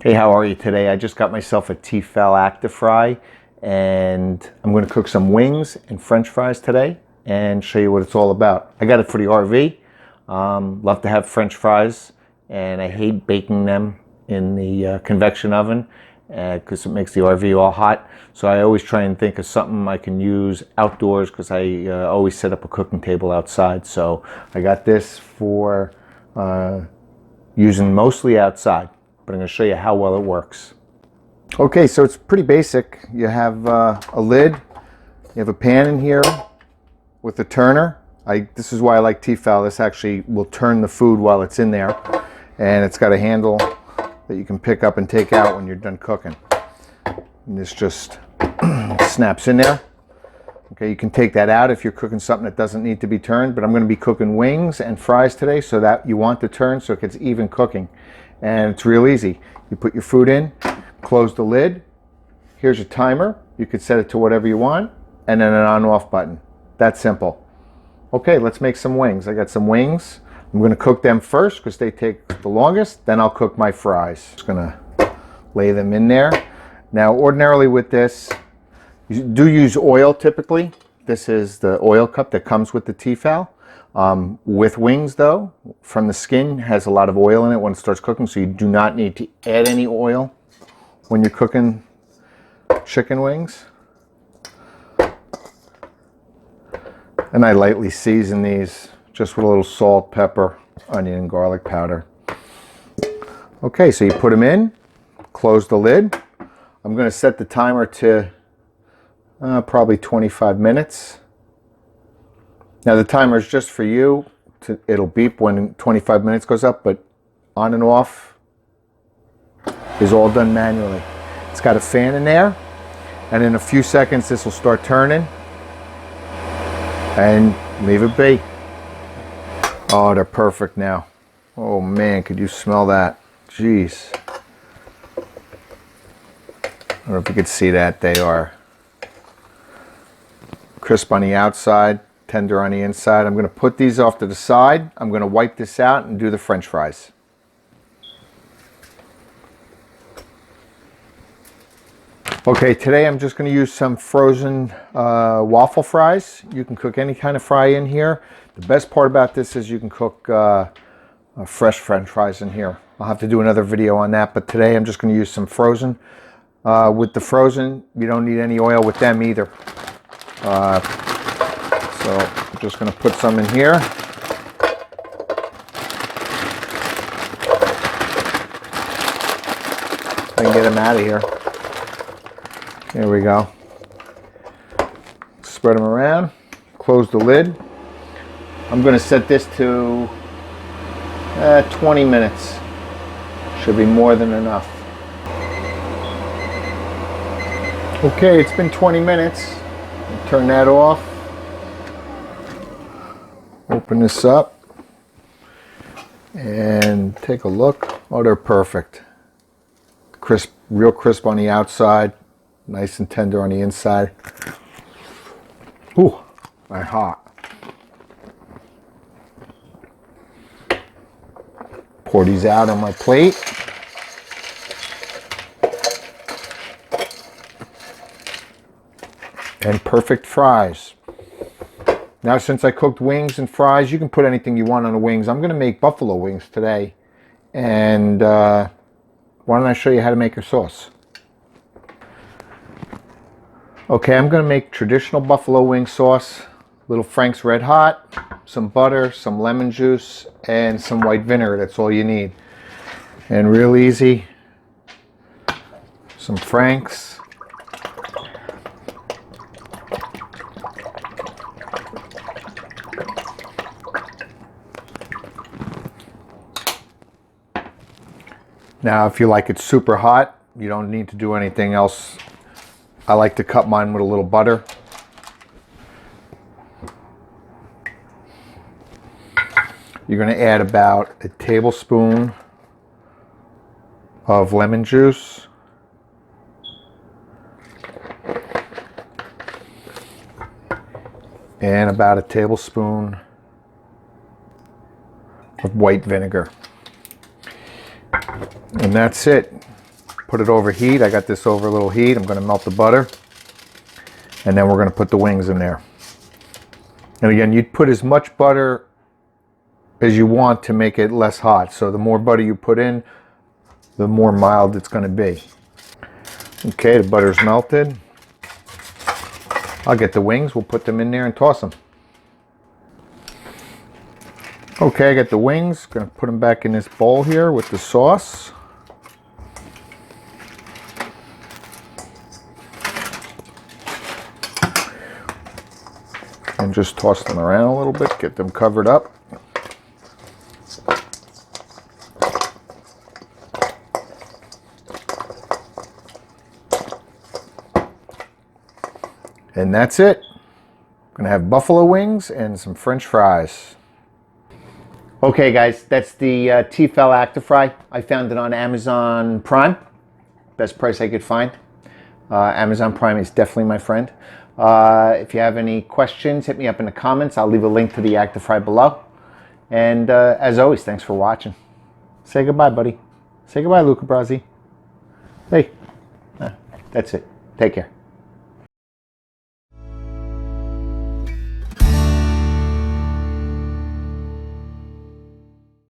Hey, how are you today? I just got myself a T-Fal acti-fry and I'm going to cook some wings and french fries today and show you what it's all about. I got it for the RV. Love to have french fries and I hate baking them in the convection oven because it makes the RV all hot. So I always try and think of something I can use outdoors because I always set up a cooking table outside. So I got this for using mostly outside. But I'm going to show you how well it works. Okay, so it's pretty basic. You have a lid, you have a pan in here with a turner. This is why I like T-Fal. This actually will turn the food while it's in there. And it's got a handle that you can pick up and take out when you're done cooking. And this just snaps in there. Okay, you can take that out if you're cooking something that doesn't need to be turned, but I'm going to be cooking wings and fries today, so that you want to turn so it gets even cooking. And it's real easy. You put your food in, close the lid. Here's your timer. You could set it to whatever you want, and then an on-off button. That's simple. Okay, let's make some wings. I got some wings. I'm going to cook them first because they take the longest. Then I'll cook my fries. Just going to lay them in there. Now, ordinarily with this, you do use oil typically. This is the oil cup that comes with the T-Fal. With wings though, from the skin, has a lot of oil in it when it starts cooking, so you do not need to add any oil when you're cooking chicken wings. And I lightly season these just with a little salt, pepper, onion, and garlic powder. Okay, so you put them in, close the lid. I'm going to set the timer to probably 25 minutes. Now the timer is just for you. It'll beep when 25 minutes goes up, but on and off is all done manually. It's got a fan in there, and in a few seconds this will start turning, and leave it be. Oh, they're perfect now. Oh man, could you smell that? Jeez. I don't know if you could see that. They are crisp on the outside, tender on the inside. I'm going to put these off to the side. I'm going to wipe this out and do the french fries. Okay, today I'm just going to use some frozen waffle fries. You can cook any kind of fry in here. The best part about this is you can cook fresh french fries in here. I'll have to do another video on that, but today I'm just going to use some frozen. With the frozen, you don't need any oil with them either. So I'm just going to put some in here. I can get them out of here. There we go. Spread them around. Close the lid. I'm going to set this to 20 minutes. Should be more than enough. Okay, it's been 20 minutes. Turn that off. Open this up and take a look. Oh, they're perfect. Crisp, real crisp on the outside, nice and tender on the inside. Ooh, they're hot. Pour these out on my plate. And perfect fries. Now, since I cooked wings and fries, you can put anything you want on the wings. I'm going to make buffalo wings today. And why don't I show you how to make a sauce? Okay, I'm going to make traditional buffalo wing sauce. Little Frank's Red Hot, some butter, some lemon juice, and some white vinegar. That's all you need. And real easy. Some Frank's. Now, if you like it super hot, you don't need to do anything else. I like to cut mine with a little butter. You're going to add about a tablespoon of lemon juice. And about a tablespoon of white vinegar. And that's it. put it over heat. I got this over a little heat. I'm going to melt the butter. And then we're going to put the wings in there. And again, you'd put as much butter as you want to make it less hot. So the more butter you put in, the more mild it's going to be. Okay, the butter's melted. I'll get the wings. We'll put them in there and toss them. Okay, I got the wings. Going to put them back in this bowl here with the sauce. And just toss them around a little bit, get them covered up. And that's it. I'm gonna have buffalo wings and some French fries. Okay guys, that's the T-Fal acti-fry. I found it on Amazon Prime. Best price I could find. Amazon Prime is definitely my friend. If you have any questions, hit me up in the comments. I'll leave a link to the acti-fry below. And as always, thanks for watching. Say goodbye, buddy. Say goodbye, Luca Brasi. Hey, that's it. Take care.